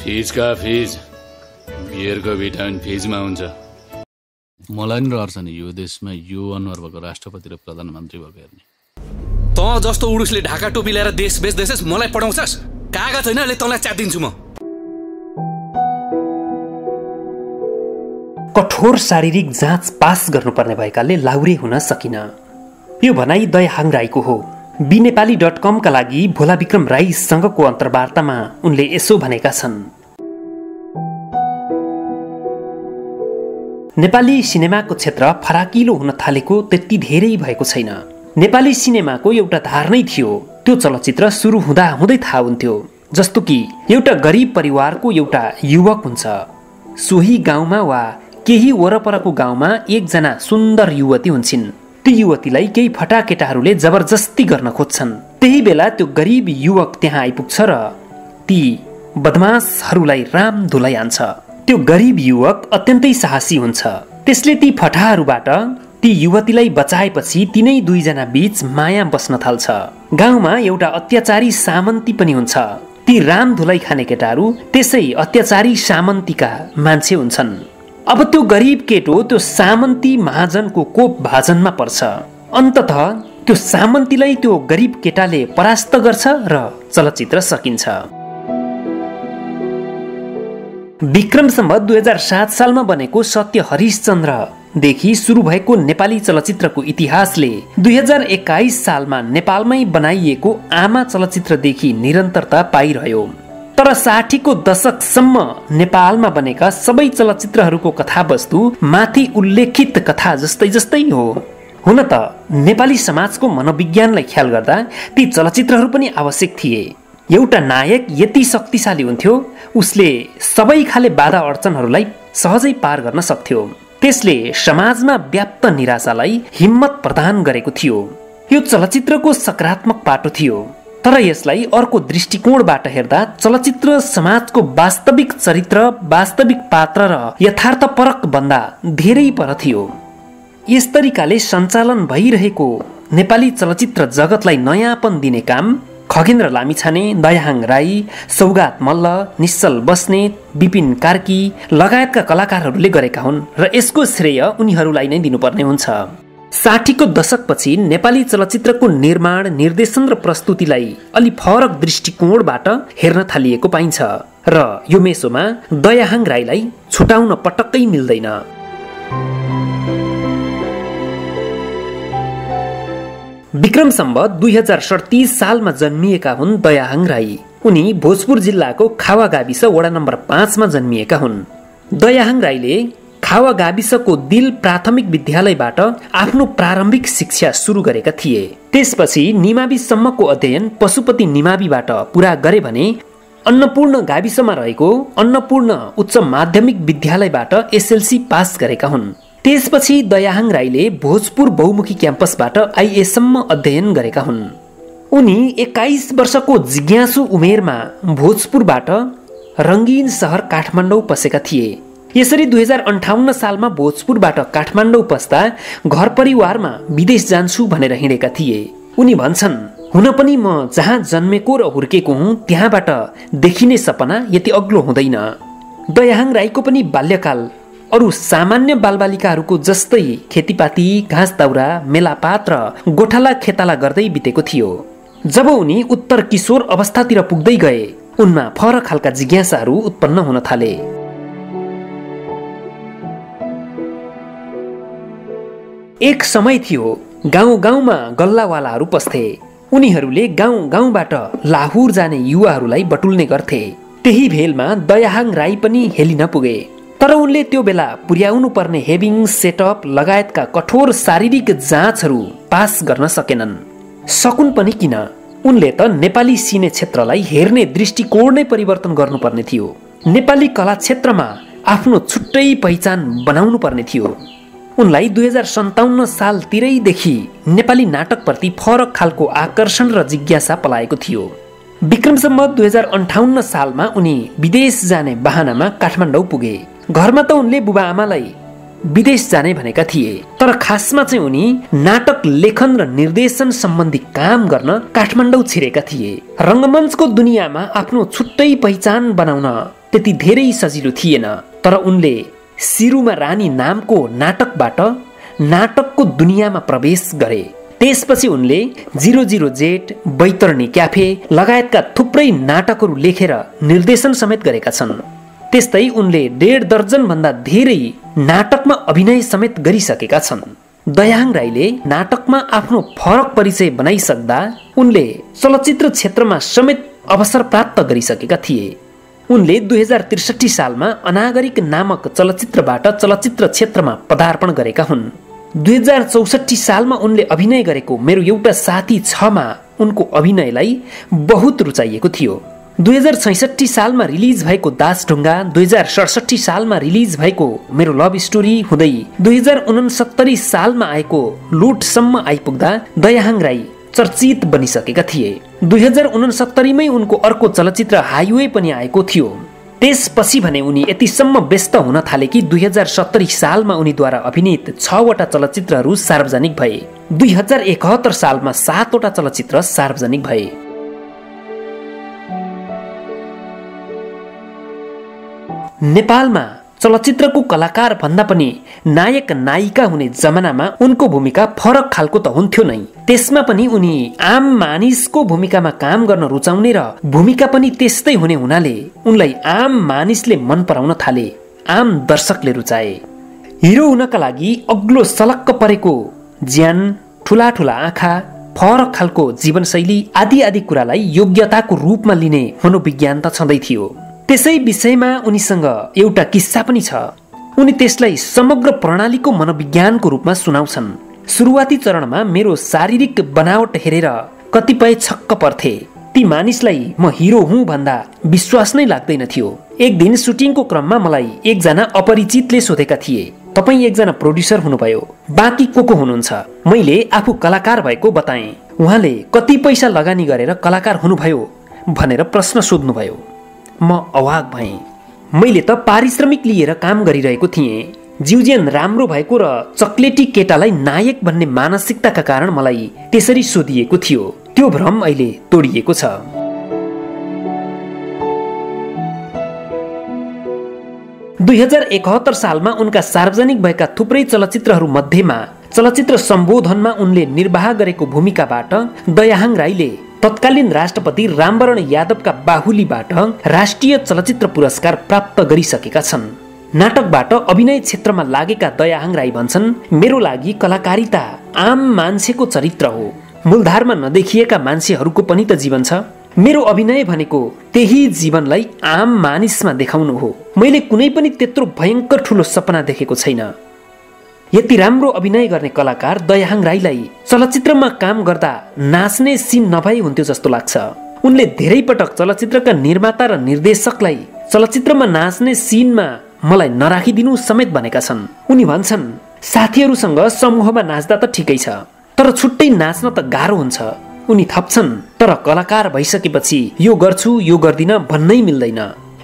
फिजका fees बियरको vitamin फिजमा हुन्छ। मलाई नि रहर छ नि यो देशमा यो अनुहार भएको राष्ट्रपति र प्रधानमन्त्री भएको हेर्ने। त जस्तो उडुसले ढाका टोपी ल्याएर देश बेच्दैछस्, मलाई पढाउँछस्? कागज छैन अहिले तँलाई च्यातिदिन्छु म। कठोर शारीरिक जाँच पास गर्नुपर्ने भएकाले लाउरे हुन सकिन। यो भनाई दयाहाङ राईको हो। बिनेपाली.com का लागि भोला विक्रम राईसँगको अन्तर्वार्तामा उनले यसो भनेका छन्। नेपाली सिनेमाको क्षेत्र फराकिलो हुन थालेको त्यति धेरै भएको छैन। नेपाली सिनेमाको एउटा धारणै थियो, त्यो चलचित्र सुरु हुँदा हुँदै थाहा हुन्थ्यो, जस्तो कि एउटा गरिब परिवारको एउटा युवक हुन्छ, सोही गाउँमा वा केही वरपरको गाउँमा एकजना सुन्दर युवती हुन्छन्। ती युवतीलाई केही फटा केटाहरूले जबरजस्ती गर्न खोज्छन्। त्यही बेला त्यो गरिब युवक त्यहाँ आइपुग्छ र ती बदमाशहरूलाई राम धुलाई हान्छ। त्यो गरिब युवक अत्यन्तै साहसी हुन्छ। त्यसले ती फटाहरूबाट ती युवतीलाई बचाएपछि तिनै दुईजना बीच माया बस्न थाल्छ। गाउँमा एउटा अत्याचारी सामन्ती पनि हुन्छ। ती राम धुलाई खाने केटाहरू त्यसै अत्याचारी सामन्तीका मान्छे हुन्छन्। अब त्यो गरिब केटो त्यो सामन्ती महाजनको कोप भाजनमा पर्छ। अन्ततः त्यो सामन्तीलाई त्यो गरिब केटाले परास्त गर्छ र चलचित्र सकिन्छ। विक्रम सम्वत 2007 सालमा बनेको सत्य हरिश्चन्द्र देखि सुरु भएको नेपाली चलचित्रको इतिहासले 2021 सालमा नेपालमै बनाइएको आमा चलचित्रदेखि निरन्तरता पाइरह्यो। तर 60 को दशकसम्म नेपालमा बनेका सबै चलचित्रहरूको कथावस्तु माथि उल्लेखित कथा जस्तै जस्तै हो। हुन त नेपाली समाजको मनोविज्ञानलाई ख्याल गर्दा ती चलचित्रहरू पनि आवश्यक थिए। एउटा नायक यति शक्तिशाली हुन्थ्यो, उसले सबै खाले बाधा अडचनहरूलाई सहजै पार गर्न सक्थ्यो। त्यसले समाजमा व्याप्त निराशालाई हिम्मत प्रदान गरेको थियो। यो चलचित्रको सकारात्मक पाटो थियो। तर यसलाई अर्को दृष्टिकोणबाट हेर्दा चलचित्र समाजको वास्तविक चरित्र, वास्तविक पात्र र यथार्थपरक भन्दा धेरै पर थियो। यस तरिकाले सञ्चालन भइरहेको नेपाली चलचित्र जगतलाई नयाँपन दिने काम खगेन्द्र लामिछाने, दयाहाङ राई, सौगात मल्ल, निश्चल बस्नेत, विपिन कार्की लगायतका कलाकारहरूले गरेका हुन् र यसको श्रेय उनीहरूलाई नै दिनुपर्ने हुन्छ। 60 को दशकपछि नेपाली चलचित्रको निर्माण, निर्देशन र प्रस्तुतिलाई अलि फरक दृष्टिकोणबाट हेर्न थालिएको पाइन्छ र यो मेसोमा दयाहाङ राईलाई छुटाउन पटक्कै मिल्दैन। विक्रम सम्वत 2037 सालमा जन्मिएका हुन् दयाहाङ राई। उनी भोजपुर जिल्लाको खावा गाविस वडा नम्बर 5 मा जन्मिएका हुन्। दयाहाङ राईले खावा गाविसको दिल प्राथमिक विद्यालयबाट आफ्नो प्रारम्भिक शिक्षा सुरु गरेका थिए। त्यसपछि निमाविसम्मको अध्ययन पशुपति निमाविबाट पूरा गरे भने अन्नपूर्ण गाविसमा रहेको अन्नपूर्ण उच्च माध्यमिक विद्यालयबाट एसएलसी पास गरेका हुन्। त्यसपछि दयाहाङ राईले भोजपुर बहुमुखी क्याम्पसबाट आइएसम्म अध्ययन गरेका हुन्। उनी 21 वर्षको जिज्ञासु उमेरमा भोजपुरबाट रङ्गीन सहर काठमाडौँ पसेका थिए। यसरी 2058 सालमा भोजपुरबाट काठमाडौँ पस्दा घर परिवारमा विदेश जान्छु भनेर हिँडेका थिए। उनी भन्छन्, हुन पनि म जहाँ जन्मेको र हुर्केको हुँ त्यहाँबाट देखिने सपना यति अग्लो हुँदैन। दयाहाङ राईको पनि बाल्यकाल अरू सामान्य बालबालिकाहरूको जस्तै खेतीपाती, घाँस दाउरा, मेलापात र गोठाला खेताला गर्दै बितेको थियो। जब उनी उत्तर किशोर अवस्थातिर पुग्दै गए, उनमा फरक खालका जिज्ञासाहरू उत्पन्न हुन थाले। एक समय थियो गाउँ गाउँमा गल्लावालाहरू पस्थे। उनीहरूले गाउँ गाउँबाट लाहुर जाने युवाहरूलाई बटुल्ने गर्थे। त्यही भेलमा दयाहाङ राई पनि हेलिन पुगे। तर उनले त्यो बेला पुर्याउनु पर्ने हेभिङ सेटअप लगायतका कठोर शारीरिक जाँचहरू पास गर्न सकेनन्। सकुन पनि किन, उनले त नेपाली सिने क्षेत्रलाई हेर्ने दृष्टिकोण नै परिवर्तन गर्नुपर्ने थियो। नेपाली कला क्षेत्रमा आफ्नो छुट्टै पहिचान बनाउनु पर्ने थियो। उनलाई 2057 सालतिरैदेखि नेपाली नाटकप्रति फरक खालको आकर्षण र जिज्ञासा पलाएको थियो। विक्रम सम्वत 2058 सालमा उनी विदेश जाने बहानामा काठमाडौँ पुगे। घरमा त उनले बुबा आमालाई विदेश जाने भनेका थिए, तर खासमा चाहिँ उनी नाटक लेखन र निर्देशन सम्बन्धी काम गर्न काठमाडौँ छिरेका थिए। रंगमञ्चको दुनियाँमा आफ्नो छुट्टै पहिचान बनाउन त्यति धेरै सजिलो थिएन, तर उनले सिरुमा रानी नामको नाटकबाट नाटकको दुनियाँमा प्रवेश गरे। त्यसपछि उनले 00 जेट, बैतरणी क्याफे लगायतका थुप्रै नाटकहरू लेखेर निर्देशन समेत गरेका छन्। त्यस्तै उनले 1.5 दर्जन भन्दा धेरै नाटकमा अभिनय समेत गरिसकेका छन्। दयाहाङ राईले नाटकमा आफ्नो फरक परिचय बनाइसक्दा उनले चलचित्र क्षेत्रमा समेत अवसर प्राप्त गरिसकेका थिए। उनले 2063 सालमा अनागरिक नामक चलचित्रबाट चलचित्र क्षेत्रमा पदार्पण गरेका हुन्। 2064 सालमा उनले अभिनय गरेको मेरो एउटा साथी छमा उनको अभिनयलाई बहुत रुचाइएको थियो। 2066 सालमा रिलिज भएको दासढुङ्गा, 2067 सालमा रिलिज भएको मेरो लभ स्टोरी हुँदै 2069 सालमा आएको लुटसम्म आइपुग्दा दयाहाङ राई चर्चित बनिसकेका थिए। 2069 मै उनको अर्को चलचित्र हाइवे पनि आएको थियो। त्यसपछि भने उनी यतिसम्म व्यस्त हुन थाले कि 2070 सालमा उनीद्वारा अभिनीत 6 वटा चलचित्रहरू सार्वजनिक भए। 2071 सालमा 7 वटा चलचित्र सार्वजनिक भए। नेपालमा चलचित्रको कलाकार भन्दा पनि नायक नायिका हुने जमानामा उनको भूमिका फरक खालको त हुन्थ्यो नै, त्यसमा पनि उनी आम मानिसको भूमिकामा काम गर्न रुचाउने र भूमिका पनि त्यस्तै हुने हुनाले उनलाई आम मानिसले मन पराउन थाले, आम दर्शकले रुचाए। हिरो हुनका लागि अग्लो सलक्क परेको ज्यान, ठुला ठुला आँखा, फरक खालको जीवनशैली आदि आदि कुरालाई योग्यताको रूपमा लिने मनोविज्ञान त छँदै थियो। त्यसै विषयमा उनीसँग एउटा किस्सा पनि छ। उनी त्यसलाई समग्र प्रणालीको मनोविज्ञानको रूपमा सुनाउँछन्। सुरुवाती चरणमा मेरो शारीरिक बनावट हेरेर कतिपय छक्क पर्थे। ती मानिसलाई म हिरो हुँ भन्दा विश्वास नै लाग्दैन थियो। एक दिन सुटिङको क्रममा मलाई एकजना अपरिचितले सोधेका थिए, तपाईँ एकजना प्रोड्युसर हुनुभयो, बाँकी को हुनुहुन्छ? मैले आफू कलाकार भएको बताएँ। उहाँले कति पैसा लगानी गरेर कलाकार हुनुभयो भनेर प्रश्न सोध्नुभयो। म अवाक भएँ। मैले त पारिश्रमिक लिएर काम गरिरहेको थिएँ। जिउज्यान राम्रो भएको र चक्लेटी केटालाई नायक भन्ने मानसिकताका कारण मलाई त्यसरी सोधिएको थियो। त्यो भ्रम अहिले तोडिएको छ। « 2071 सालमा उनका सार्वजनिक भएका थुप्रै चलचित्रहरू मध्येमा चलचित्र सम्बोधनमा उनले निर्वाह गरेको भूमिकाबाट दयाहाङ राईले तत्कालीन राष्ट्रपति रामवरण यादवका बाहुलीबाट राष्ट्रिय चलचित्र पुरस्कार प्राप्त गरिसकेका छन्। नाटकबाट अभिनय क्षेत्रमा लागेका दयाहाङ राई भन्छन्, मेरो लागि कलाकारिता आम मान्छेको चरित्र हो। मूलधारमा नदेखिएका मान्छेहरूको पनि त जीवन छ। मेरो अभिनय भनेको त्यही जीवनलाई आम मानिसमा देखाउनु हो। मैले कुनै पनि त्यत्रो भयङ्कर ठुलो सपना देखेको छैन। यति राम्रो अभिनय गर्ने कलाकार दयाहाङ राईलाई चलचित्रमा काम गर्दा नाच्ने सिन नभए हुन्थ्यो जस्तो लाग्छ। उनले धेरै पटक चलचित्रका निर्माता र निर्देशकलाई चलचित्रमा नाच्ने सिनमा मलाई नराखिदिनु समेत भनेका छन्। उनी भन्छन्, साथीहरूसँग समूहमा नाच्दा त ठिकै छ, तर छुट्टै नाच्न त गाह्रो हुन्छ। उनी थप्छन्, तर कलाकार भइसकेपछि यो गर्छु यो गर्दिन भन्नै मिल्दैन।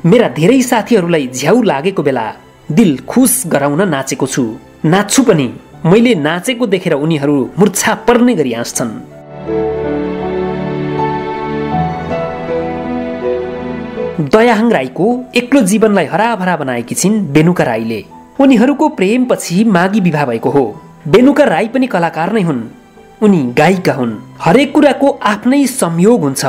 मेरा धेरै साथीहरूलाई झ्याउ लागेको बेला दिल खुस गराउन नाचेको छु, नाच्छु पनि। मैले नाचेको देखेर उनीहरू मूर्छा पर्ने गरी हाँस्छन्। दयाहाङ राईको एक्लो जीवनलाई हराभरा बनाएकी छिन् बेनुका राईले। उनीहरूको प्रेमपछि मागी विवाह भएको हो। बेनुका राई पनि कलाकार नै हुन्। उनी गायिका हुन्। हरेक कुराको आफ्नै संयोग हुन्छ।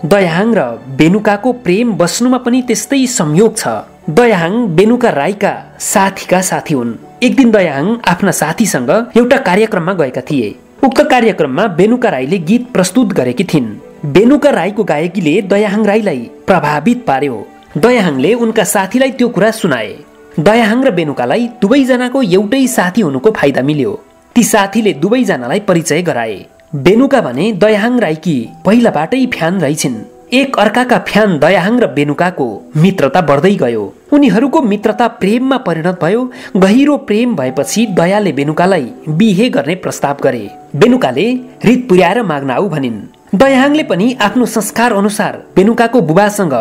दयाहाङ र बेनुकाको प्रेम बस्नुमा पनि त्यस्तै संयोग छ। दयाहाङ बेनुका राईका साथीका साथी हुन्। एक दिन दयाहाङ आफ्ना साथीसँग एउटा कार्यक्रममा गएका थिए। उक्त कार्यक्रममा बेनुका राईले गीत प्रस्तुत गरेकी थिइन्। बेनुका राईको गायकीले दयाहाङ राईलाई प्रभावित पार्यो। दयाहाङले उनका साथीलाई त्यो कुरा सुनाए। दयाहाङ र बेनुकालाई दुवैजनाको एउटै साथी हुनुको फाइदा मिल्यो। ती साथीले दुवैजनालाई परिचय गराए। बेनुका भने दयाहाङ राईकी पहिलाबाटै फ्यान रहेछिन्। एक अर्काका फ्यान दयाहाङ र बेनुकाको मित्रता बढ्दै गयो। उनीहरूको मित्रता प्रेममा परिणत भयो। गहिरो प्रेम भएपछि दयाले बेनुकालाई बिहे गर्ने प्रस्ताव गरे। बेनुकाले रित पुर्याएर माग्न आऊ भनिन्। दयाहाङले पनि आफ्नो संस्कार अनुसार बेनुकाको बुबासँग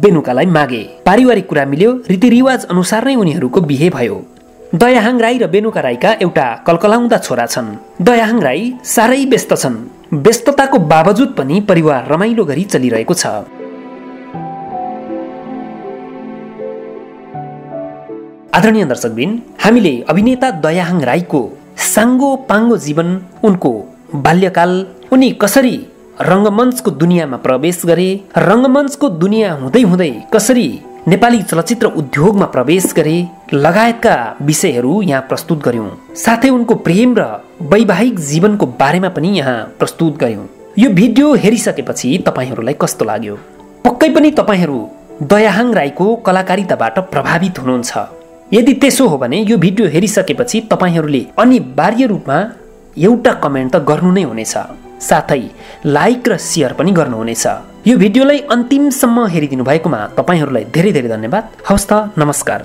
बेनुकालाई मागे। पारिवारिक कुरा मिल्यो। रीतिरिवाज अनुसार नै उनीहरूको बिहे भयो। दयाहाङ राई र बेनुका राईका एउटा कलकलाउँदा छोरा छन्। दयाहाङ राई साह्रै व्यस्त छन्। व्यस्तताको बावजुद पनि परिवार रमाइलो गरी चलिरहेको छ। आदरणीय दर्शकबिन, हामीले अभिनेता दयाहाङ राईको साङ्गो पाङ्गो जीवन, उनको बाल्यकाल, उनी कसरी रङ्गमञ्चको दुनियाँमा प्रवेश गरे, रङ्गमञ्चको दुनियाँ हुँदै हुँदै कसरी नेपाली चलचित्र उद्योगमा प्रवेश गरे लगायतका विषयहरू यहाँ प्रस्तुत गर्यौं। साथै उनको प्रेम र वैवाहिक जीवनको बारेमा पनि यहाँ प्रस्तुत गर्यौं। यो भिडियो हेरिसकेपछि तपाईहरूलाई कस्तो लाग्यो? पक्कै पनि तपाईहरू दयाहाङ राईको कलाकारिताबाट प्रभावित हुनुहुन्छ। यदि त्यसो हो भने यो भिडियो हेरिसकेपछि तपाईहरूले अनिवार्य रूपमा एउटा कमेन्ट त गर्नु नै हुनेछ, साथै लाइक र शेयर पनि गर्नुहुनेछ। यो भिडियोलाई अन्तिमसम्म हेरिदिनु भएकोमा तपाईहरूलाई धेरै धेरै धन्यवाद। हवस् त, नमस्कार।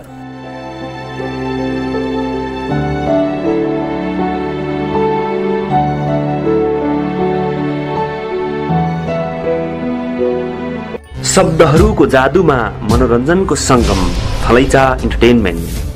शब्दहरूको जादुमा मनोरञ्जनको सङ्गम, थलैचा इन्टरटेनमेन्ट।